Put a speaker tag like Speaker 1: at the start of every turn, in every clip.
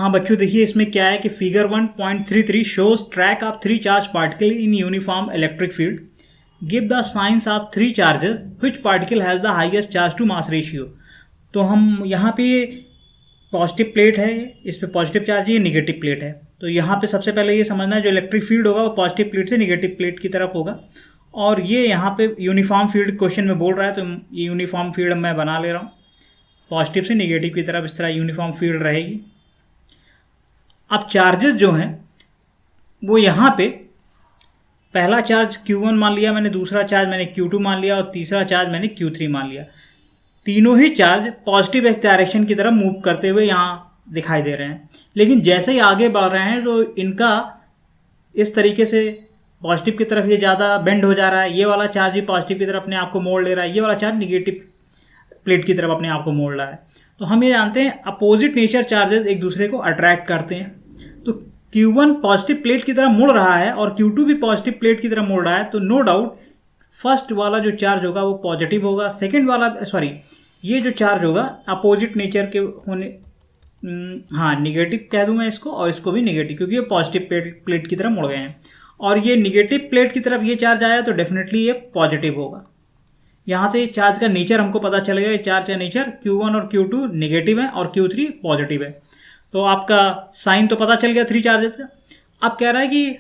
Speaker 1: हाँ बच्चों देखिए इसमें क्या है कि figure 1.33 shows track of 3 charge particle in uniform electric field. Give the signs of 3 charges which particle has the highest charge to mass ratio. तो हम यहाँ पे पॉजिटिव प्लेट है, इस पर पॉजिटिव चार्ज है, ये निगेटिव प्लेट है। तो यहाँ पे सबसे पहले ये समझना है जो इलेक्ट्रिक फील्ड होगा वो पॉजिटिव प्लेट से निगेटिव प्लेट की तरफ होगा। और ये यहाँ पे यूनिफॉर्म फील्ड क्वेश्चन में बोल रहा है, तो ये यूनिफॉर्म फील्ड मैं बना ले रहा हूँ। पॉजिटिव से निगेटिव की तरफ इस तरह यूनिफॉर्म फील्ड रहेगी। अब चार्जेस जो हैं वो यहाँ पे पहला चार्ज Q1 मान लिया मैंने, दूसरा चार्ज मैंने Q2 मान लिया और तीसरा चार्ज मैंने Q3 मान लिया। तीनों ही चार्ज पॉजिटिव एक डायरेक्शन की तरफ मूव करते हुए यहाँ दिखाई दे रहे हैं। लेकिन जैसे ही आगे बढ़ रहे हैं तो इनका इस तरीके से पॉजिटिव की तरफ ये ज़्यादा बेंड हो जा रहा है। ये वाला चार्ज भी पॉजिटिव की तरफ अपने आप को मोड़ ले रहा है, ये वाला चार्ज निगेटिव प्लेट की तरफ अपने आप को मोड़ रहा है। तो हम ये जानते हैं अपोजिट नेचर चार्जेस एक दूसरे को अट्रैक्ट करते हैं। तो Q1 पॉजिटिव प्लेट की तरफ मुड़ रहा है और Q2 भी पॉजिटिव प्लेट की तरफ मुड़ रहा है, तो नो डाउट फर्स्ट वाला जो चार्ज होगा वो पॉजिटिव होगा। सेकंड वाला ये जो चार्ज होगा अपोजिट नेचर के होने, हाँ निगेटिव कह दूँ मैं इसको, और इसको भी निगेटिव, क्योंकि ये पॉजिटिव प्लेट की तरफ मुड़ गए हैं। और ये निगेटिव प्लेट की तरफ ये चार्ज आया तो डेफिनेटली ये पॉजिटिव होगा। यहाँ से चार्ज का नेचर हमको पता चलेगा। ये चार्ज का नेचर Q1 और Q2 निगेटिव है और Q3 पॉजिटिव है। तो आपका साइन तो पता चल गया 3 चार्जेस का। अब कह रहा है कि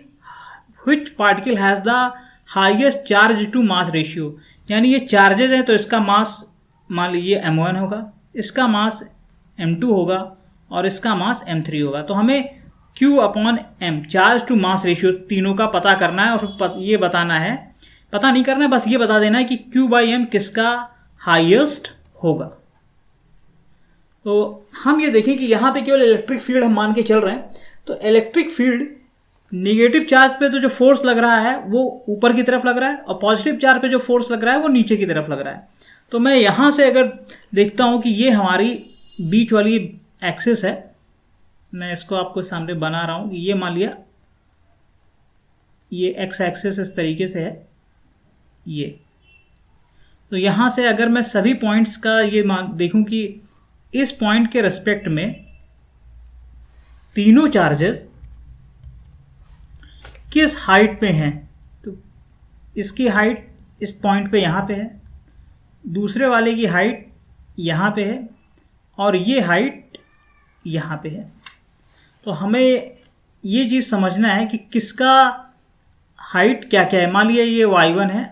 Speaker 1: which particle has the highest charge to mass ratio, यानी ये चार्जेस हैं तो इसका मास मान लीजिए M1 होगा, इसका मास M2 होगा और इसका मास M3 होगा। तो हमें Q/M charge to mass ratio तीनों का पता करना है और ये बताना है, पता नहीं करना है, बस ये बता देना है कि Q/M किसका हाईएस्ट होगा। तो हम ये देखें कि यहाँ पे केवल इलेक्ट्रिक फील्ड हम मान के चल रहे हैं, तो इलेक्ट्रिक फील्ड निगेटिव चार्ज पे तो जो फोर्स लग रहा है वो ऊपर की तरफ लग रहा है और पॉजिटिव चार्ज पे जो फोर्स लग रहा है वो नीचे की तरफ लग रहा है। तो मैं यहाँ से अगर देखता हूँ कि ये हमारी बीच वाली एक्सिस है, मैं इसको आपको सामने बना रहा हूँ कि ये मान लिया ये एक्स एक्सिस इस तरीके से है ये। तो यहाँ से अगर मैं सभी पॉइंट्स का ये देखूँ कि इस पॉइंट के रेस्पेक्ट में तीनों चार्जेस किस हाइट पे हैं, तो इसकी हाइट इस पॉइंट पे यहाँ पे है, दूसरे वाले की हाइट यहाँ पे है और ये हाइट यहाँ पे है। तो हमें ये चीज़ समझना है कि किसका हाइट क्या क्या है। मान लिया ये y1 है,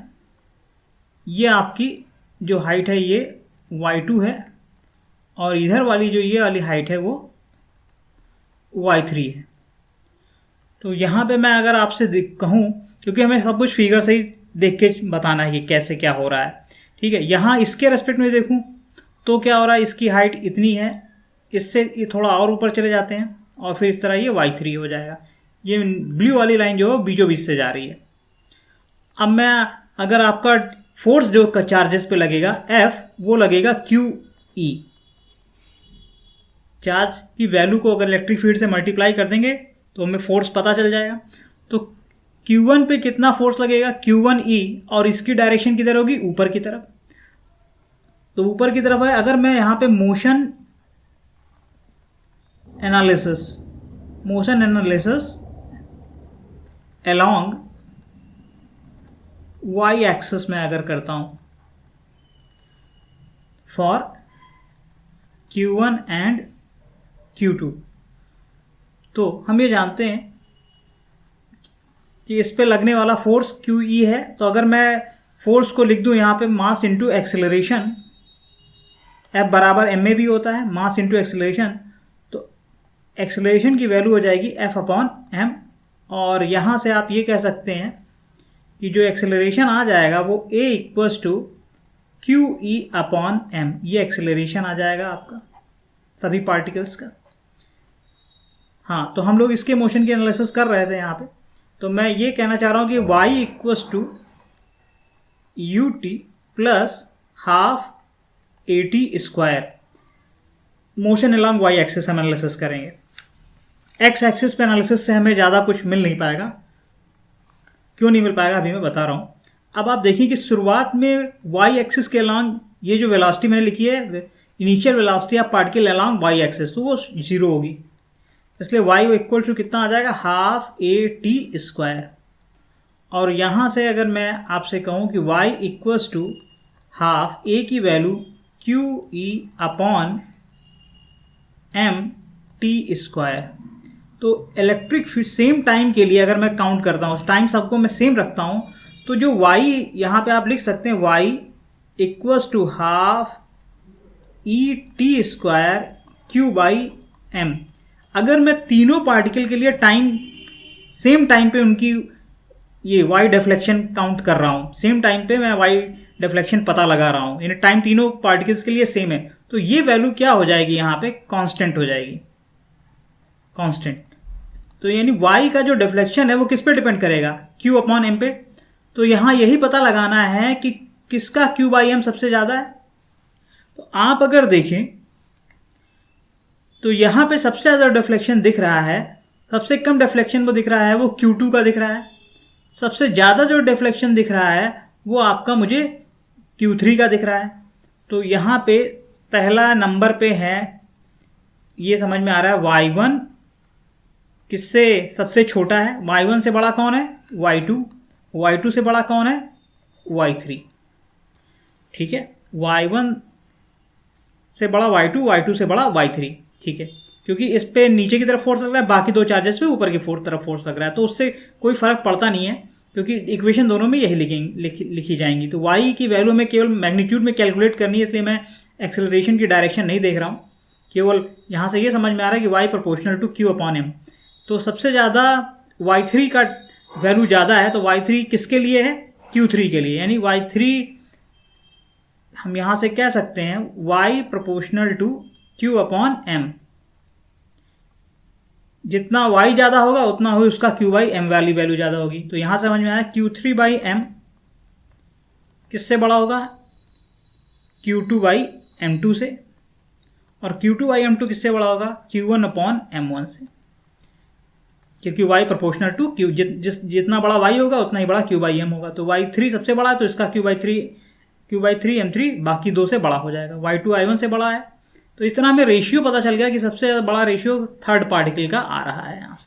Speaker 1: ये आपकी जो हाइट है ये y2 है और इधर वाली जो ये वाली हाइट है वो y3 है। तो यहाँ पे मैं अगर आपसे कहूँ, क्योंकि हमें सब कुछ फिगर से ही देख के बताना है कि कैसे क्या हो रहा है, ठीक है। यहाँ इसके रेस्पेक्ट में देखूँ तो क्या हो रहा है, इसकी हाइट इतनी है, इससे ये थोड़ा और ऊपर चले जाते हैं और फिर इस तरह ये y3 हो जाएगा। ये ब्लू वाली लाइन जो है बीचों बीच से जा रही है। अब मैं अगर आपका फोर्स जो चार्जेस पे लगेगा F, वो लगेगा QE। चार्ज की वैल्यू को अगर इलेक्ट्रिक फील्ड से मल्टीप्लाई कर देंगे तो हमें फोर्स पता चल जाएगा। तो Q1 पे कितना फोर्स लगेगा, Q1E, और इसकी डायरेक्शन किधर होगी, ऊपर की तरफ। तो ऊपर की तरफ है। अगर मैं यहाँ पे motion analysis along y axis में अगर करता हूँ फॉर Q1 एंड Q2, तो हम ये जानते हैं कि इस पे लगने वाला फोर्स QE है। तो अगर मैं फोर्स को लिख दूं यहाँ पे मास इंटू एक्सेलरेशन, F बराबर ma भी होता है, मास इंटू एक्सेलरेशन, तो एक्सेलरेशन की वैल्यू हो जाएगी F/m। और यहाँ से आप ये कह सकते हैं कि जो एक्सेलरेशन आ जाएगा वो A = QE/m, ये एक्सेलरेशन आ जाएगा आपका सभी पार्टिकल्स का। हाँ, तो हम लोग इसके मोशन की एनालिसिस कर रहे थे यहाँ पे। तो मैं ये कहना चाह रहा हूँ कि y = ut + ½ at²। Motion along y axis हम एनालिसिस करेंगे। x एक्सिस पे एनालिसिस से हमें ज़्यादा कुछ मिल नहीं पाएगा। क्यों नहीं मिल पाएगा अभी मैं बता रहा हूँ। अब आप देखिए कि शुरुआत में y एक्सिस के अलॉन्ग ये जो वेलोसिटी मैंने लिखी है, initial velocity of particle along y axis, तो वो 0 होगी। इसलिए y इक्वल टू कितना आ जाएगा, हाफ ए टी स्क्वायर। और यहाँ से अगर मैं आपसे कहूँ कि y equals to half a की value q E upon m t square, तो इलेक्ट्रिक फील्ड सेम टाइम के लिए अगर मैं काउंट करता हूँ, टाइम सबको मैं सेम रखता हूँ, तो जो y यहाँ पे आप लिख सकते हैं y equals to half E t square q by m. अगर मैं तीनों पार्टिकल के लिए टाइम सेम टाइम पे उनकी ये y डिफ्लेक्शन काउंट कर रहा हूँ, सेम टाइम पे मैं y डिफ्लेक्शन पता लगा रहा हूँ, यानी टाइम तीनों पार्टिकल्स के लिए सेम है, तो ये वैल्यू क्या हो जाएगी, यहाँ पे कांस्टेंट हो जाएगी, कांस्टेंट। तो यानी y का जो डिफ्लेक्शन है वो किस पे डिपेंड करेगा, q अपॉन m पे। तो यहाँ यही पता लगाना है कि किसका q बाई m सबसे ज़्यादा है। तो आप अगर देखें तो यहाँ पे सबसे ज़्यादा डिफ्लेक्शन दिख रहा है, सबसे कम डिफ्लेक्शन वो दिख रहा है वो Q2 का दिख रहा है, सबसे ज़्यादा जो डिफ्लेक्शन दिख रहा है वो आपका मुझे Q3 का दिख रहा है। तो यहाँ पे पहला नंबर पे है, ये समझ में आ रहा है y1 किससे सबसे छोटा है, y1 से बड़ा कौन है, y2, y2 से बड़ा कौन है, y3। ठीक है, y1 से बड़ा y2, y2 से बड़ा y3। ठीक है, क्योंकि इस पे नीचे की तरफ फोर्स लग रहा है, बाकी दो चार्जेस पे ऊपर की तरफ फोर्स लग रहा है, तो उससे कोई फर्क पड़ता नहीं है, क्योंकि इक्वेशन दोनों में यही लिखी जाएंगी। तो y की वैल्यू में केवल मैग्नीट्यूड में कैलकुलेट करनी है, इसलिए मैं एक्सेलरेशन की डायरेक्शन नहीं देख रहा हूँ, केवल यहाँ से ये समझ में आ रहा है कि y proportional to q upon m। तो सबसे ज़्यादा y3 का वैल्यू ज़्यादा है, तो y3 किसके लिए है, q3 के लिए, यानी y3 हम यहाँ से कह सकते हैं y proportional to q upon m। जितना y ज़्यादा होगा उतना ही उसका q बाई m वाली वैल्यू ज़्यादा होगी। तो यहाँ समझ में आया q3 बाई m किससे बड़ा होगा, q2 बाई m2 से, और q2 बाई m2 किससे बड़ा होगा, q1 अपॉन m1 से, क्योंकि y प्रोपोर्शनल टू q, जितना बड़ा y होगा उतना ही बड़ा q बाई m होगा। तो y3 सबसे बड़ा है, तो इसका q बाई थ्री m3 बाकी दो से बड़ा हो जाएगा, y2 i1 से बड़ा है। तो इस तरह हमें रेशियो पता चल गया कि सबसे बड़ा रेशियो थर्ड पार्टिकल का आ रहा है यहाँ से।